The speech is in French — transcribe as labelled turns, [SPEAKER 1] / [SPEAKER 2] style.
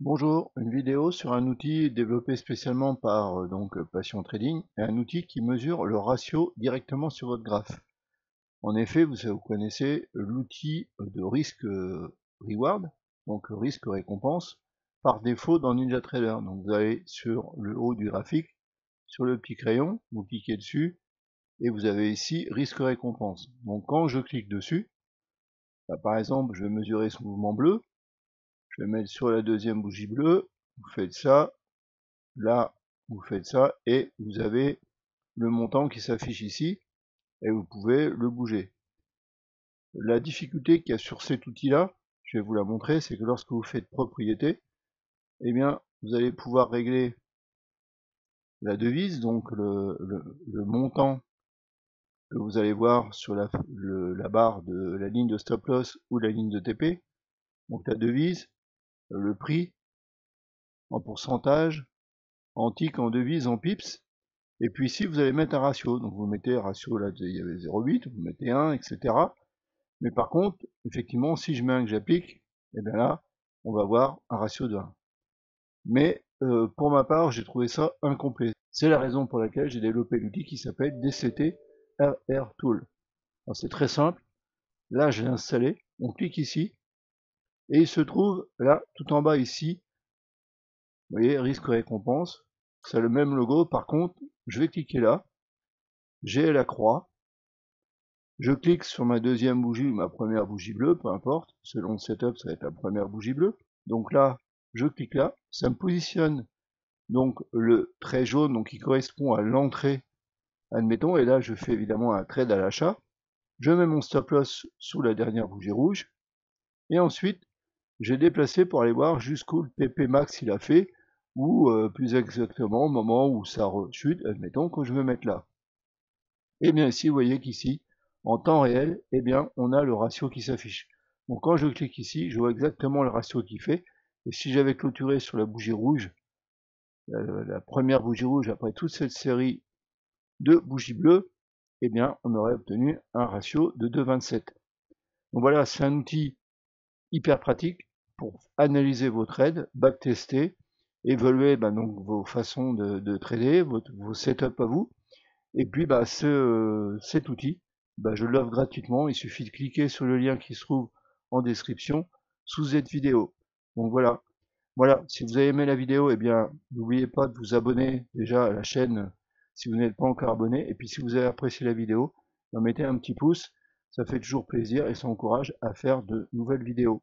[SPEAKER 1] Bonjour, une vidéo sur un outil développé spécialement par Passion Trading, et un outil qui mesure le ratio directement sur votre graphe. En effet, vous connaissez l'outil de risque reward, donc risque récompense, par défaut dans NinjaTrader. Donc vous allez sur le haut du graphique, sur le petit crayon, vous cliquez dessus, et vous avez ici risque récompense. Donc quand je clique dessus, par exemple, je vais mesurer ce mouvement bleu, je vais mettre sur la deuxième bougie bleue, vous faites ça, là, vous faites ça et vous avez le montant qui s'affiche ici et vous pouvez le bouger. La difficulté qu'il y a sur cet outil-là, je vais vous la montrer, c'est que lorsque vous faites propriété, eh bien, vous allez pouvoir régler la devise, donc le montant que vous allez voir sur la barre de la ligne de stop loss ou la ligne de TP, donc la devise, le prix en pourcentage, en tick, en devise, en pips. Et puis ici, vous allez mettre un ratio. Donc vous mettez un ratio, là, il y avait 0,8, vous mettez 1, etc. Mais par contre, effectivement, si je mets un que j'applique, et bien là, on va avoir un ratio de 1. Mais pour ma part, j'ai trouvé ça incomplet. C'est la raison pour laquelle j'ai développé l'outil qui s'appelle DCT RR Tool. Alors c'est très simple. Là, je l'ai installé. On clique ici. Et il se trouve là, tout en bas ici, vous voyez, risque récompense. C'est le même logo. Par contre, je vais cliquer là. J'ai la croix. Je clique sur ma deuxième bougie, ma première bougie bleue, peu importe, selon le setup, ça va être la première bougie bleue. Donc là, je clique là, ça me positionne donc le trait jaune, donc qui correspond à l'entrée, admettons, et là je fais évidemment un trade à l'achat. Je mets mon stop loss sous la dernière bougie rouge, et ensuite j'ai déplacé pour aller voir jusqu'où le TP max il a fait, ou plus exactement au moment où ça rechute, admettons que je veux mettre là. Et bien ici, vous voyez qu'ici, en temps réel, eh bien, on a le ratio qui s'affiche. Donc quand je clique ici, je vois exactement le ratio qu'il fait. Et si j'avais clôturé sur la bougie rouge, la première bougie rouge après toute cette série de bougies bleues, eh bien, on aurait obtenu un ratio de 2,27. Donc voilà, c'est un outil hyper pratique pour analyser vos trades, backtester, évaluer donc vos façons de trader, vos setups à vous. Et puis cet outil, je l'offre gratuitement, il suffit de cliquer sur le lien qui se trouve en description sous cette vidéo. Donc voilà, si vous avez aimé la vidéo, eh bien n'oubliez pas de vous abonner déjà à la chaîne si vous n'êtes pas encore abonné, et puis si vous avez apprécié la vidéo, mettez un petit pouce, ça fait toujours plaisir et ça encourage à faire de nouvelles vidéos.